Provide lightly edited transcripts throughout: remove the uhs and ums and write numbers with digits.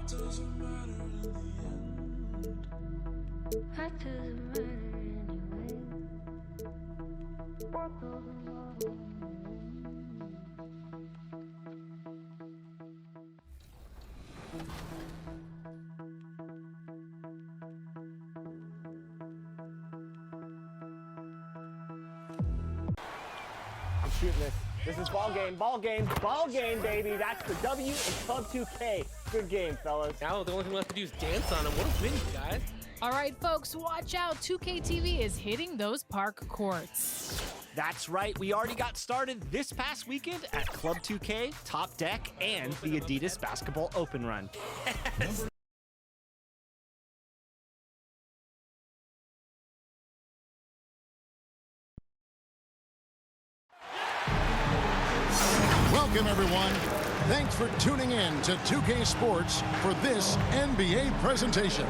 doesn't matter in the end. What doesn't matter anyway? What doesn't matter? I'm shooting this. This is ball game, baby. That's the W in Club 2K. Good game, fellas. Now the only thing left to do is dance on him. What a win, you guys. All right, folks, watch out. 2K TV is hitting those park courts. That's right. We already got started this past weekend at Club 2K, Top Deck, and the Adidas Basketball Open Run. Welcome, everyone. Thanks for tuning in to 2K Sports for this NBA presentation.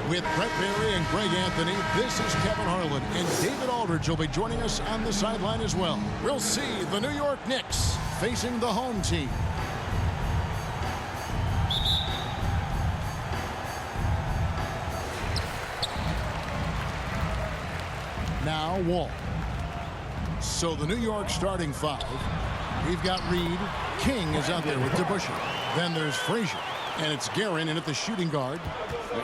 With Brett Berry and Greg Anthony, this is Kevin Harlan, and David Aldridge will be joining us on the sideline as well. We'll see the New York Knicks facing the home team. Now Wall. So the New York starting five. We've got Reed. King is out there with DeBusschere. Then there's Frazier. And it's Guerin in at the shooting guard.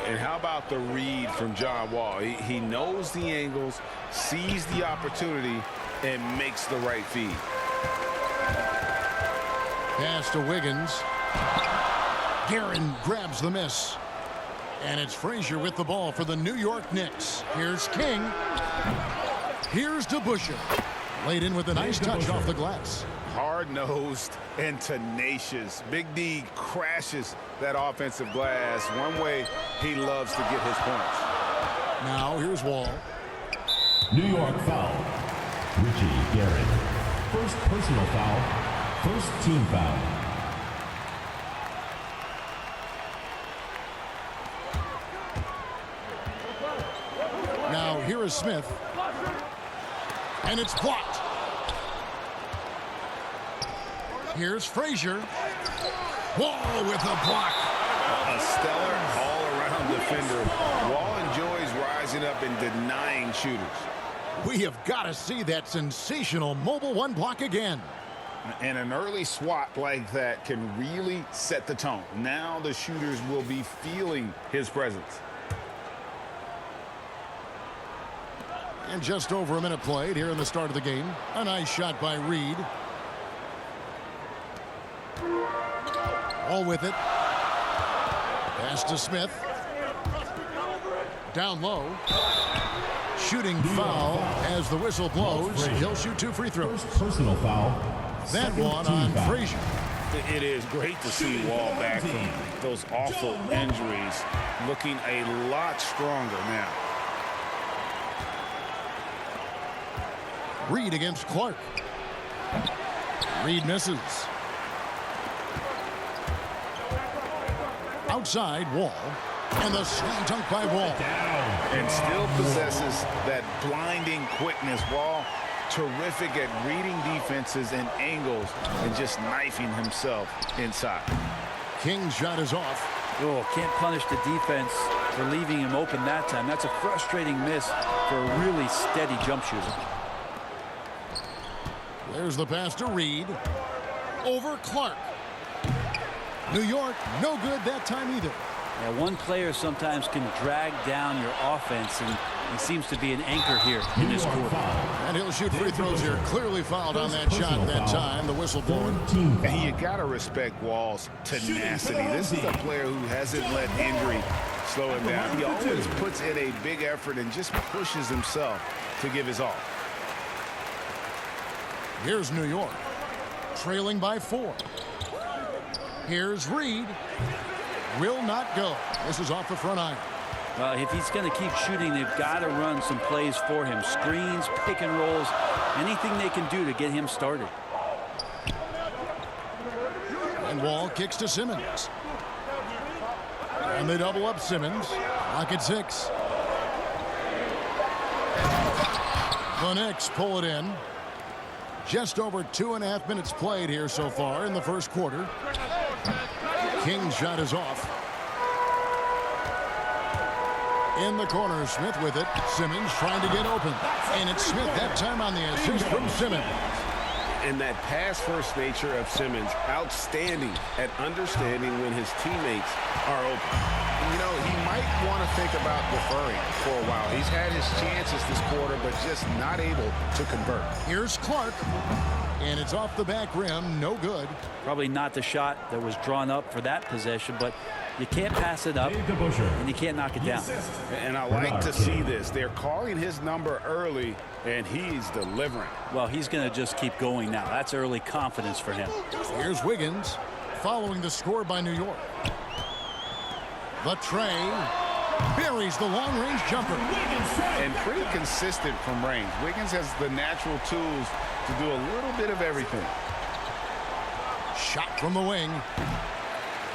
And how about the read from John Wall? He knows the angles, sees the opportunity, and makes the right feed. Pass to Wiggins. Guerin grabs the miss. And it's Frazier with the ball for the New York Knicks. Here's King. Here's DeBusschere. Laid in with a nice touch off the glass. Hard-nosed and tenacious. Big D crashes that offensive glass. One way he loves to get his points. Now here's Wall. New York foul. Richie Garrett. First personal foul. First team foul. Now here is Smith. And it's blocked. Here's Frazier. Wall with a block. A stellar all-around defender. Wall enjoys rising up and denying shooters. We have got to see that sensational mobile one block again. And an early swat like that can really set the tone. Now the shooters will be feeling his presence. And just over a minute played here in the start of the game. A nice shot by Reed. All with it. Pass to Smith. Down low. Shooting foul as the whistle blows. He'll shoot 2 free throws. Personal foul. That one on Frazier. It is great to see Wall back from those awful injuries, looking a lot stronger now. Reed against Clark. Reed misses. Outside, Wall. And the slam dunk by Wall. And still possesses that blinding quickness. Wall, terrific at reading defenses and angles and just knifing himself inside. King's shot is off. Oh, can't punish the defense for leaving him open that time. That's a frustrating miss for a really steady jump shooter. There's the pass to Reed. Over Clark. New York, no good that time either. Yeah, one player sometimes can drag down your offense, and he seems to be an anchor here in this quarter. And he'll shoot free throws here. Clearly fouled on that shot that time. The whistle blowing. And you got to respect Wall's tenacity. This is a player who hasn't let injury slow him down. He always puts in a big effort and just pushes himself to give his all. Here's New York, trailing by 4. Here's Reed. Will not go. This is off the front iron. Well, if he's going to keep shooting, they've got to run some plays for him. Screens, pick and rolls, anything they can do to get him started. And Wall kicks to Simmons. And they double up Simmons. Lock at 6. The Knicks pull it in. Just over 2.5 minutes played here so far in the first quarter. King's shot is off. In the corner, Smith with it. Simmons trying to get open. And it's Smith that time on the assist from Simmons. And that pass-first nature of Simmons, outstanding at understanding when his teammates are open. You know, he might want to think about deferring for a while. He's had his chances this quarter, but just not able to convert. Here's Clark. And it's off the back rim. No good. Probably not the shot that was drawn up for that possession, but you can't pass it up, and you can't knock it down. And I like to see this. They're calling his number early, and he's delivering. Well, he's going to just keep going now. That's early confidence for him. Here's Wiggins following the score by New York. The tray buries the long-range jumper. And pretty consistent from range. Wiggins has the natural tools to do a little bit of everything. Shot from the wing.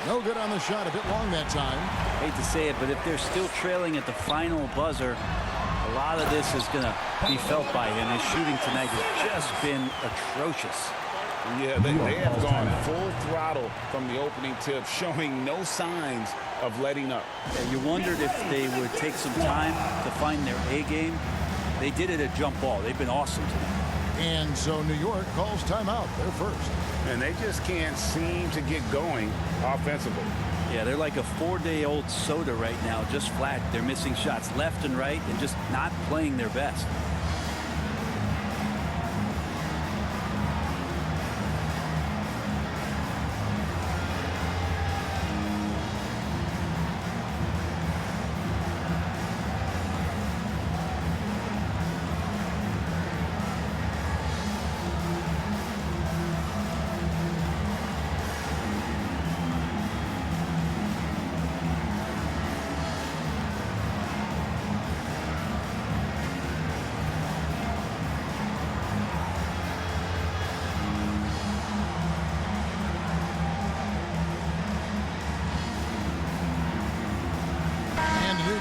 No good on the shot. A bit long that time. Hate to say it, but if they're still trailing at the final buzzer, a lot of this is going to be felt by him. His shooting tonight has just been atrocious. Yeah, they have gone full throttle from the opening tip, showing no signs of letting up. Yeah, you wondered if they would take some time to find their A game. They did it at jump ball. They've been awesome tonight. And so New York calls timeout. They're first. And they just can't seem to get going offensively. Yeah, they're like a 4-day-old soda right now, just flat. They're missing shots left and right and just not playing their best.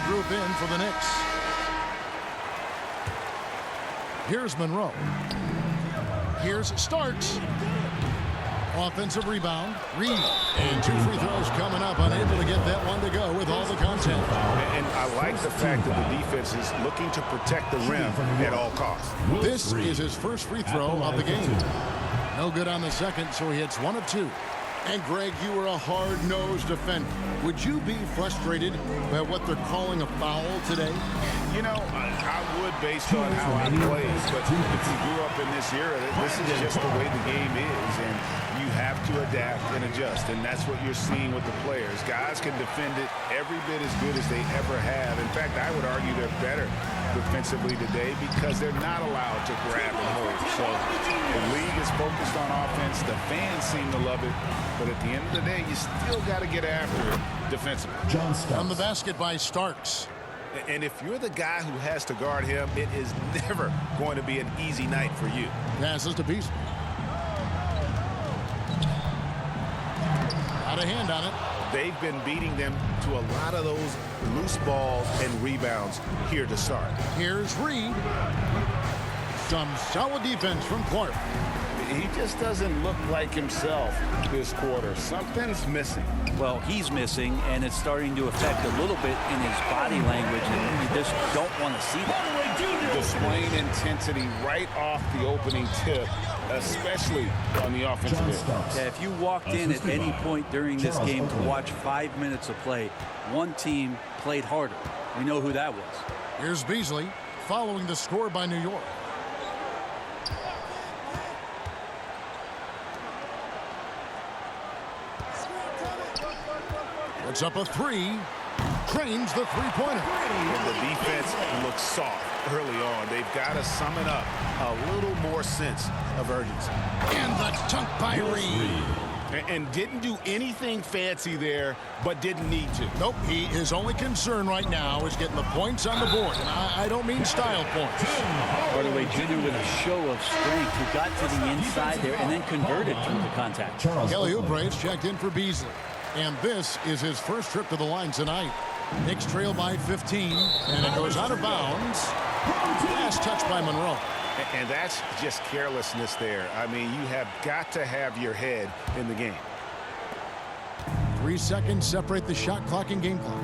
Group in for the Knicks. Here's Monroe. Here's Starks. Offensive rebound. Reed. And 2 free throws coming up. Unable to get that one to go with all the content. And I like the fact that the defense is looking to protect the rim at all costs. This is his first free throw of the game. No good on the second, so he hits 1 of 2. And Greg, you were a hard-nosed defender. Would you be frustrated by what they're calling a foul today? You know, I would based on how I played, but if you grew up in this era, this is just the way the game is, and you have to adapt and adjust, and that's what you're seeing with the players. Guys can defend it every bit as good as they ever have. In fact, I would argue they're better defensively today because they're not allowed to grab and hold. So the league is focused on offense. The fans seem to love it. But at the end of the day, you still got to get after it defensively. On the basket by Starks. And if you're the guy who has to guard him, it is never going to be an easy night for you. Passes to Beasley. Out of hand on it. They've been beating them to a lot of those loose balls and rebounds here to start. Here's Reed. Some solid defense from Clark. He just doesn't look like himself this quarter. Something's missing. Well, he's missing, and it's starting to affect a little bit in his body language, and you just don't want to see that. Displaying intensity right off the opening tip, especially on the offensive end. Yeah, if you walked in at any point during this game to watch 5 minutes of play, one team played harder. We know who that was. Here's Beasley following the score by New York. Puts up a 3. Drains the three-pointer. And the defense looks soft early on. They've got to summon up a little more sense of urgency. And the dunk by Reed. And didn't do anything fancy there, but didn't need to. Nope, his only concern right now is getting the points on the board. And I don't mean style points. By the way, Junior with a show of strength who got to the inside there and then converted through the contact. Kelly Oubre checked in for Beasley. And this is his first trip to the line tonight. Knicks trail by 15, and it goes out of bounds. Last touch by Monroe. And that's just carelessness there. I mean, you have got to have your head in the game. 3 seconds separate the shot clock and game clock.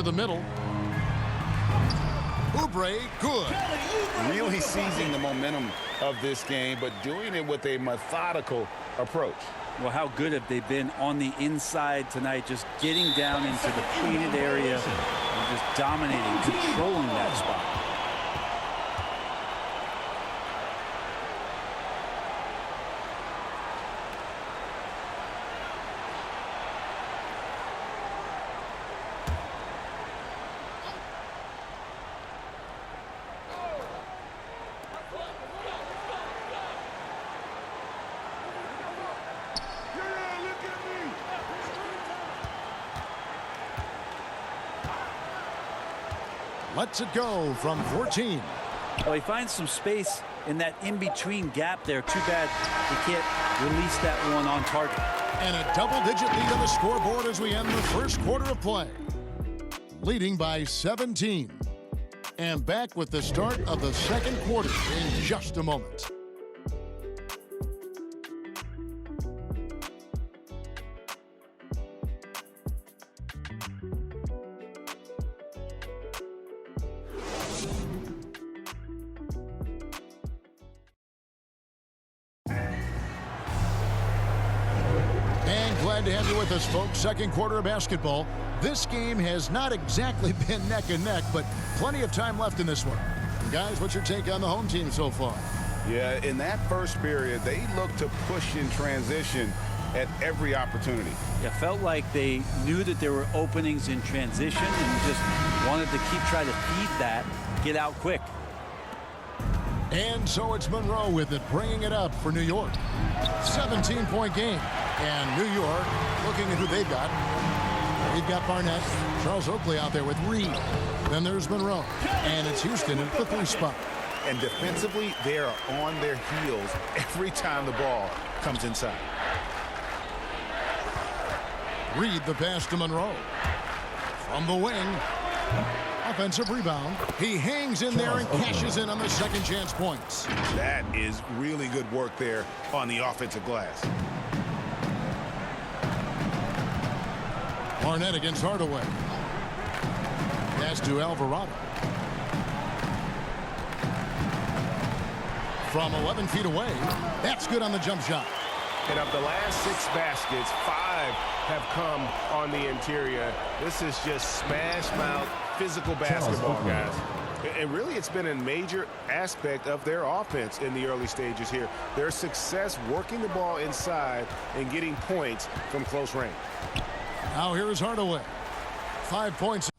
to the middle. Oubre, good. Really seizing the momentum of this game, but doing it with a methodical approach. Well, how good have they been on the inside tonight, just getting down into the painted area and just dominating, controlling that spot. Lets it go from 14. Well, he finds some space in that in-between gap there. Too bad he can't release that one on target. And a double-digit lead on the scoreboard as we end the first quarter of play. Leading by 17. And back with the start of the second quarter in just a moment. Glad to have you with us, folks. Second quarter of basketball. This game has not exactly been neck and neck, but plenty of time left in this one. And guys, what's your take on the home team so far? Yeah, in that first period, they looked to push in transition at every opportunity. It felt like they knew that there were openings in transition and just wanted to keep trying to feed that, get out quick. And so it's Monroe with it, bringing it up for New York. 17-point game. And New York looking at who they've got. They've got Barnett, Charles Oakley out there with Reed. Then there's Monroe. And it's Houston at the 3 spot. And defensively, they are on their heels every time the ball comes inside. Reed the pass to Monroe. From the wing. Offensive rebound. He hangs in there and cashes in on the second chance points. That is really good work there on the offensive glass. Barnett against Hardaway. Pass to Alvarado. From 11 feet away. That's good on the jump shot. And of the last 6 baskets, 5 have come on the interior. This is just smash mouth physical basketball, guys. And really, it's been a major aspect of their offense in the early stages here. Their success working the ball inside and getting points from close range. Now here is Hardaway. 5 points.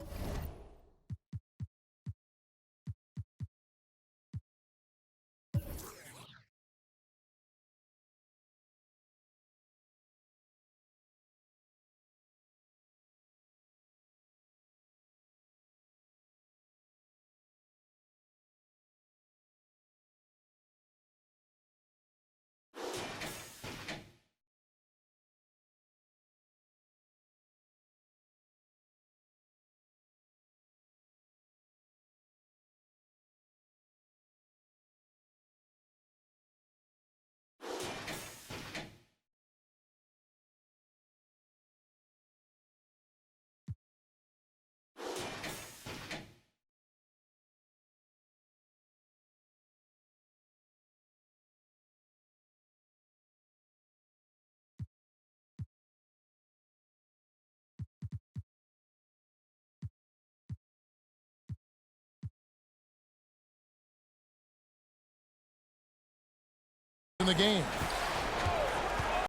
In the game.